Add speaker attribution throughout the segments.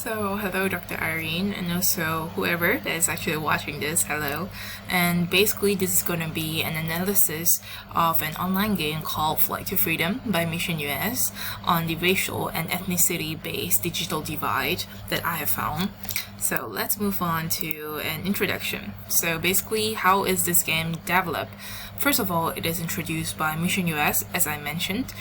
Speaker 1: So, hello, Dr. Irene, and also whoever that is actually watching this, hello. And basically, this is going to be an analysis of an online game called Flight to Freedom by Mission US on the racial and ethnicity based digital divide that I have found. So, let's move on to an introduction. So, basically, how is this game developed? First of all, it is introduced by Mission US, as I mentioned.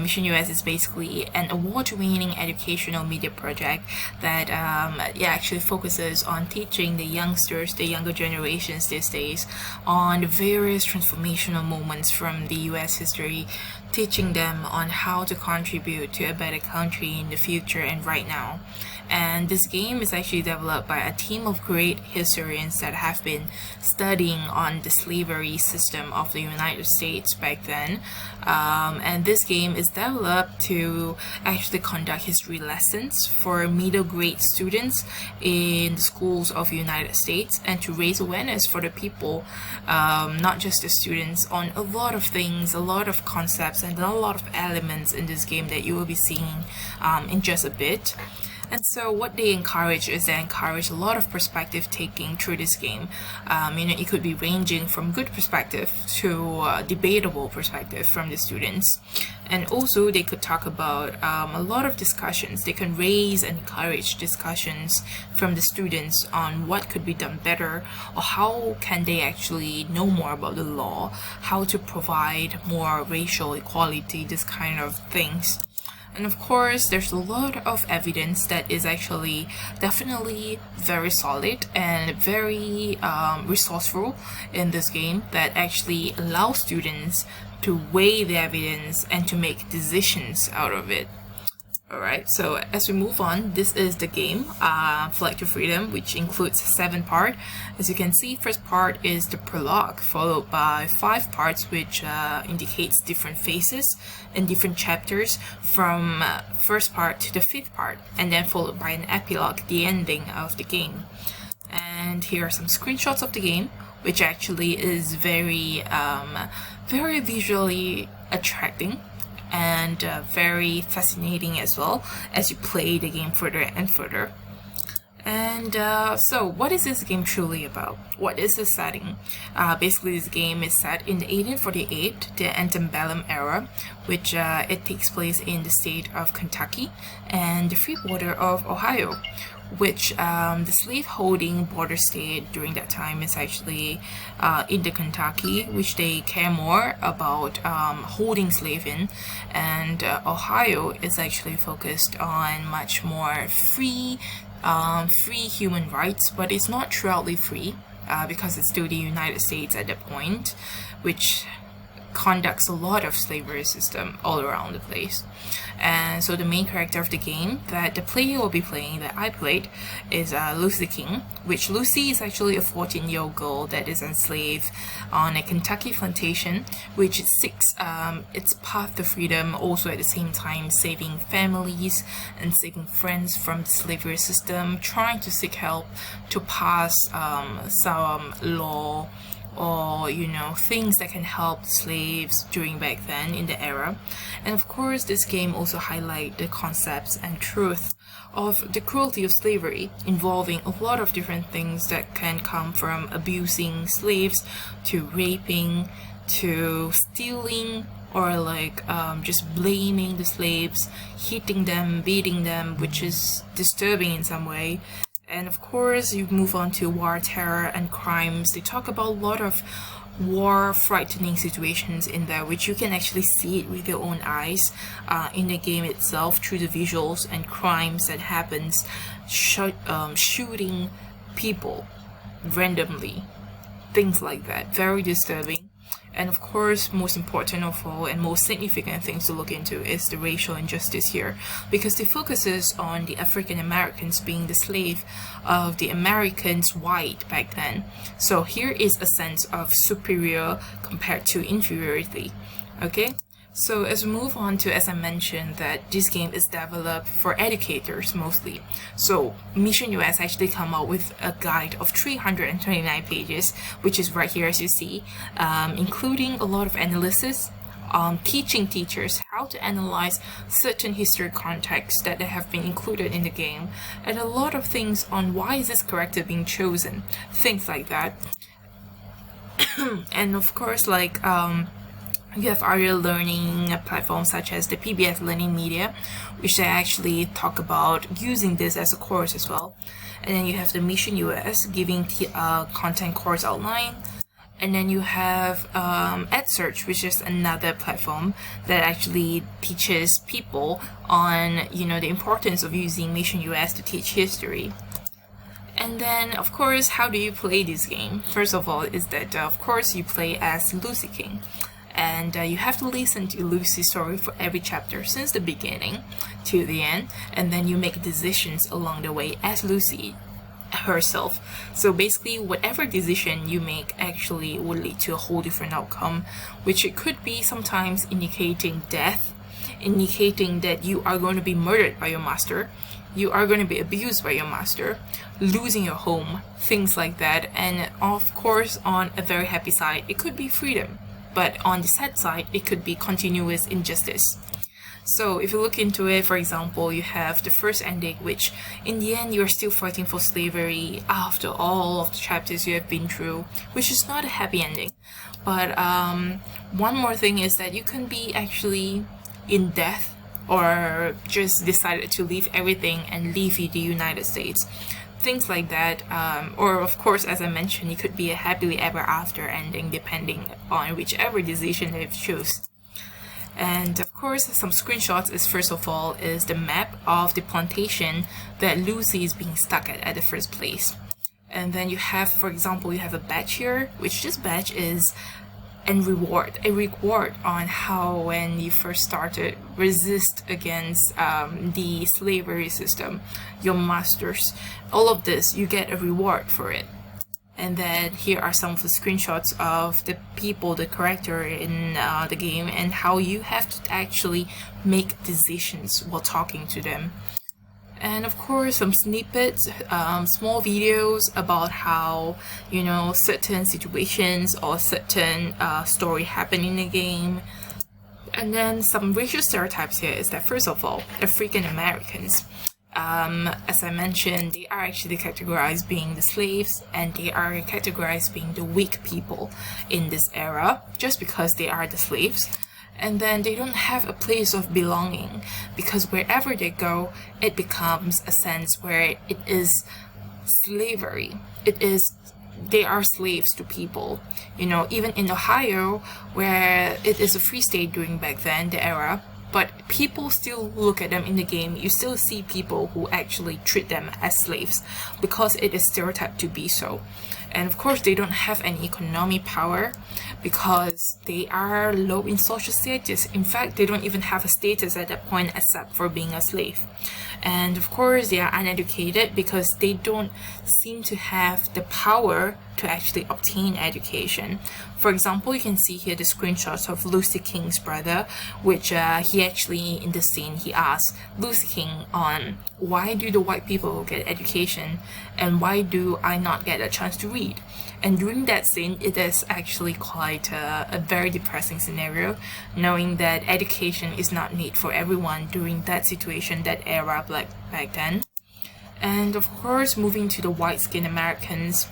Speaker 1: Mission US is basically an award-winning educational media project that actually focuses on teaching the youngsters, the younger generations these days, on the various transformational moments from the US history, teaching them on how to contribute to a better country in the future and right now. And this game is actually developed by a team of great historians that have been studying on the slavery system of the United States back then. And this game is developed to actually conduct history lessons for middle grade students in the schools of the United States and to raise awareness for the people, not just the students, on a lot of things, a lot of concepts and a lot of elements in this game that you will be seeing in just a bit. And so what they encourage is they encourage a lot of perspective taking through this game. It could be ranging from good perspective to debatable perspective from the students. And also they could talk about a lot of discussions. They can raise and encourage discussions from the students on what could be done better, or how can they actually know more about the law, how to provide more racial equality, this kind of things. And of course, there's a lot of evidence that is actually definitely very solid and very resourceful in this game that actually allows students to weigh the evidence and to make decisions out of it. Alright, so as we move on, this is the game, Flight to Freedom, which includes 7 parts. As you can see, first part is the prologue, followed by 5 parts, which indicates different phases and different chapters from first part to the 5th part, and then followed by an epilogue, the ending of the game. And here are some screenshots of the game, which actually is very visually attracting and very fascinating as well as you play the game further and further. And so what is this game truly about? What is the setting? Basically, this game is set in the 1848, the antebellum era, which it takes place in the state of Kentucky and the free border of Ohio, which the slave-holding border state during that time is actually in the Kentucky, which they care more about holding slave in, and Ohio is actually focused on much more free human rights, but it's not truly free because it's still the United States at that point, which conducts a lot of slavery system all around the place. And so the main character of the game that the player will be playing, that I played, is Lucy King, which Lucy is actually a 14-year-old girl that is enslaved on a Kentucky plantation, which seeks its path to freedom, also at the same time saving families and saving friends from the slavery system, trying to seek help to pass some law or things that can help slaves during back then in the era. And of course, this game also highlights the concepts and truth of the cruelty of slavery, involving a lot of different things that can come from abusing slaves to raping to stealing, or just blaming the slaves, hitting them, beating them, which is disturbing in some way. And of course, you move on to war, terror, and crimes. They talk about a lot of war frightening situations in there, which you can actually see it with your own eyes in the game itself through the visuals and crimes that happens, shooting people randomly, things like that. Very disturbing. And of course, most important of all and most significant things to look into is the racial injustice here, because it focuses on the African Americans being the slave of the Americans white back then. So here is a sense of superior compared to inferiority. Okay? So as we move on to, as I mentioned, that this game is developed for educators mostly. So Mission US actually come out with a guide of 329 pages, which is right here as you see, including a lot of analysis teaching teachers how to analyze certain history contexts that have been included in the game, and a lot of things on why is this character being chosen, things like that. And of course, like you have other learning platforms such as the PBS Learning Media, which they actually talk about using this as a course as well. And then you have the Mission US giving content course outline. And then you have EdSearch, which is another platform that actually teaches people on, the importance of using Mission US to teach history. And then, of course, how do you play this game? First of all, is that, of course, you play as Lucy King. And you have to listen to Lucy's story for every chapter since the beginning to the end. And then you make decisions along the way as Lucy herself. So basically, whatever decision you make actually will lead to a whole different outcome, which it could be sometimes indicating death, indicating that you are going to be murdered by your master, you are going to be abused by your master, losing your home, things like that. And of course, on a very happy side, it could be freedom. But on the sad side, it could be continuous injustice. So if you look into it, for example, you have the first ending, which in the end you're still fighting for slavery after all of the chapters you have been through, which is not a happy ending. But one more thing is that you can be actually in death or just decided to leave everything and leave the United States. Things like that, or of course, as I mentioned, it could be a happily ever after ending depending on whichever decision they've chosen. And of course, some screenshots is first of all is the map of the plantation that Lucy is being stuck at the first place. And then you have, for example, you have a badge here, which this badge is a reward on how when you first started resist against the slavery system, your masters, all of this, you get a reward for it. And then here are some of the screenshots of the people, the character in the game, and how you have to actually make decisions while talking to them. And of course, some snippets, small videos about how, certain situations or certain story happen in the game. And then some racial stereotypes here is that, first of all, African Americans. As I mentioned, they are actually categorized being the slaves, and they are categorized being the weak people in this era, just because they are the slaves. And then they don't have a place of belonging, because wherever they go, it becomes a sense where it is slavery. They are slaves to people. Even in Ohio, where it is a free state during back then, the era, but people still look at them in the game. You still see people who actually treat them as slaves because it is stereotyped to be so. And of course, they don't have any economic power because they are low in social status. In fact, they don't even have a status at that point except for being a slave. And of course, they are uneducated because they don't seem to have the power to actually obtain education. For example, you can see here the screenshots of Lucy King's brother, which he actually, in the scene, he asks Lucy King on why do the white people get education and why do I not get a chance to read? And during that scene, it is actually quite a very depressing scenario, knowing that education is not made for everyone during that situation, that era back then. And of course, moving to the white-skinned Americans,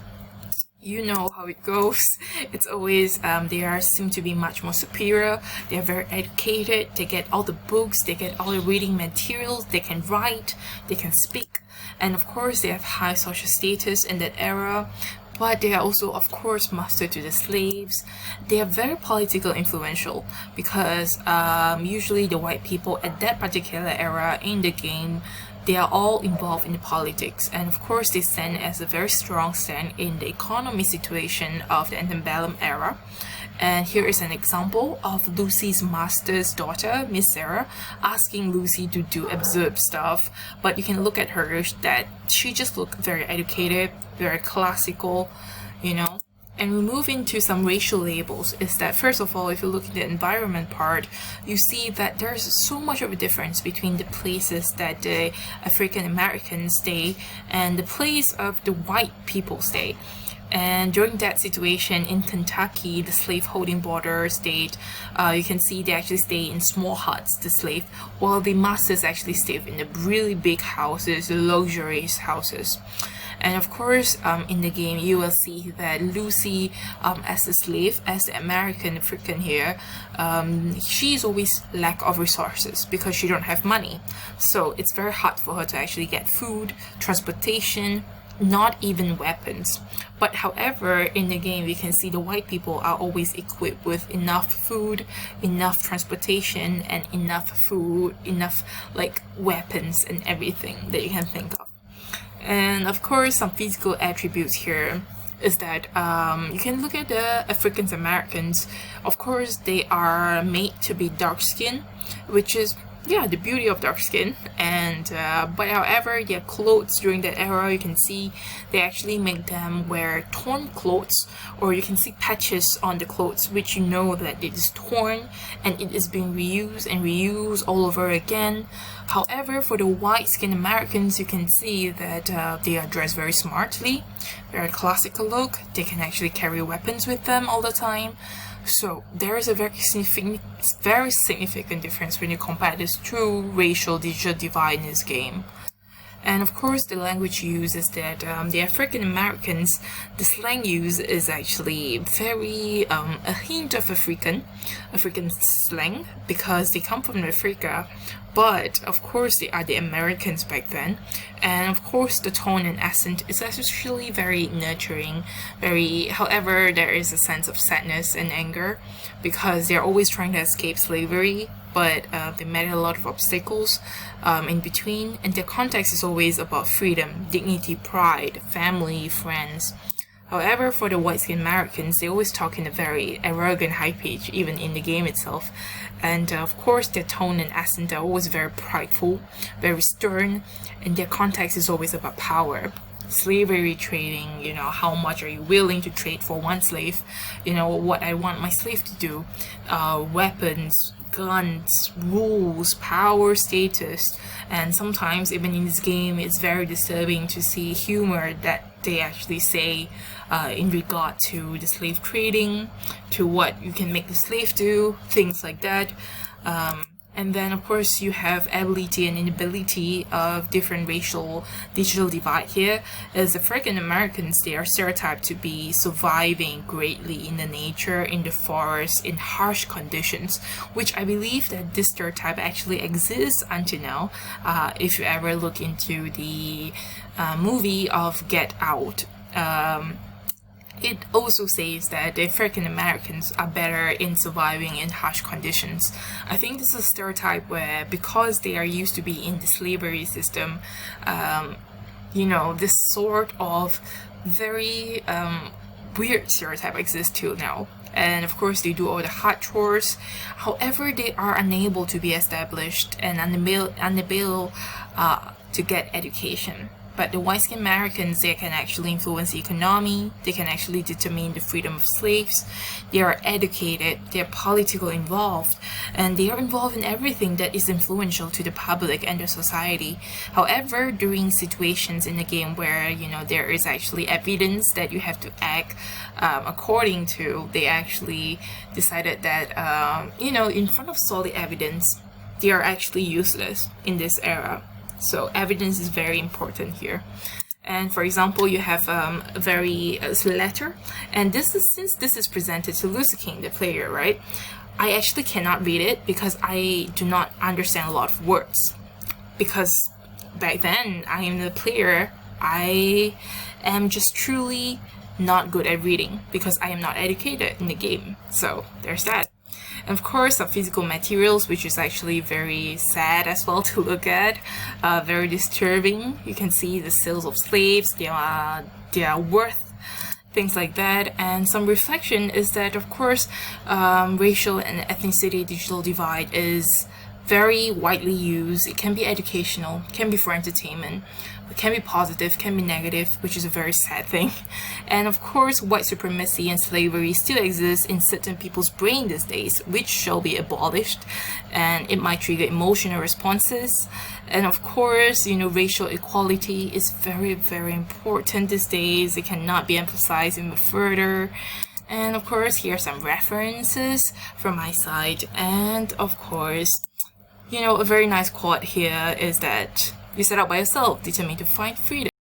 Speaker 1: you know how it goes. It's always they seem to be much more superior. They are very educated. They get all the books. They get all the reading materials. They can write. They can speak. And of course, they have high social status in that era. But they are also, of course, master to the slaves. They are very political influential because usually the white people at that particular era in the game, they are all involved in the politics, and of course they stand as a very strong stand in the economy situation of the antebellum era. And here is an example of Lucy's master's daughter, Miss Sarah, asking Lucy to do absurd stuff, but you can look at her that she just looked very educated, very classical, And we move into some racial labels. Is that, first of all, if you look at the environment part, you see that there's so much of a difference between the places that the African Americans stay and the place of the white people stay. And during that situation in Kentucky, the slave-holding border state, you can see they actually stay in small huts, the slave, while the masters actually stay in the really big houses, the luxurious houses. And of course, in the game, you will see that Lucy, as a slave, as the American African here, she's always lack of resources because she don't have money. So it's very hard for her to actually get food, transportation, not even weapons. But however, in the game, we can see the white people are always equipped with enough food, enough transportation, and enough like weapons and everything that you can think of. And of course, some physical attributes here is that you can look at the African Americans. Of course, they are made to be dark skinned, which is the beauty of dark skin. And but however, their clothes during that era, you can see they actually make them wear torn clothes, or you can see patches on the clothes, which you know that it is torn and it is being reused and reused all over again. However, for the white-skinned Americans, you can see that they are dressed very smartly, very classical look. They can actually carry weapons with them all the time. So there is a very significant difference when you compare this true racial digital divide in this game. And of course, the language used is that the African Americans, the slang used is actually very a hint of African slang, because they come from Africa. But of course, they are the Americans back then, and of course, the tone and accent is actually very nurturing. However, there is a sense of sadness and anger because they're always trying to escape slavery, but they met a lot of obstacles in between, and their context is always about freedom, dignity, pride, family, friends. However, for the white-skinned Americans, they always talk in a very arrogant high pitch, even in the game itself. And of course, their tone and accent are always very prideful, very stern, and their context is always about power. Slavery trading, how much are you willing to trade for one slave? What I want my slave to do. Weapons, guns, rules, power, status. And sometimes even in this game, it's very disturbing to see humor that they actually say in regard to the slave trading, to what you can make the slave do, things like that. And then of course you have ability and inability of different racial digital divide here. As African Americans, they are stereotyped to be surviving greatly in the nature, in the forest, in harsh conditions, which I believe that this stereotype actually exists until now. If you ever look into the movie of Get Out, it also says that the African Americans are better in surviving in harsh conditions. I think this is a stereotype where, because they are used to be in the slavery system, this sort of very weird stereotype exists till now. And of course, they do all the hard chores. However, they are unable to be established and unable to get education. But the white-skinned Americans, they can actually influence the economy, they can actually determine the freedom of slaves, they are educated, they are politically involved, and they are involved in everything that is influential to the public and the society. However, during situations in the game where, there is actually evidence that you have to act according to, they actually decided that, in front of solid evidence, they are actually useless in this era. So evidence is very important here. And for example, you have a letter, and since this is presented to Lucy King, the player, right? I actually cannot read it because I do not understand a lot of words. Because back then, I am the player, I am just truly not good at reading because I am not educated in the game. So there's that. And of course, some physical materials, which is actually very sad as well to look at, very disturbing. You can see the sales of slaves, their worth, things like that. And some reflection is that, of course, racial and ethnicity digital divide is very widely used. It can be educational, can be for entertainment, it can be positive, can be negative, which is a very sad thing. And of course, white supremacy and slavery still exist in certain people's brain these days, which shall be abolished, and it might trigger emotional responses. And of course, racial equality is very, very important these days. It cannot be emphasized even further. And of course, here are some references from my side. And of course, a very nice quote here is that you set out by yourself, determined to find freedom.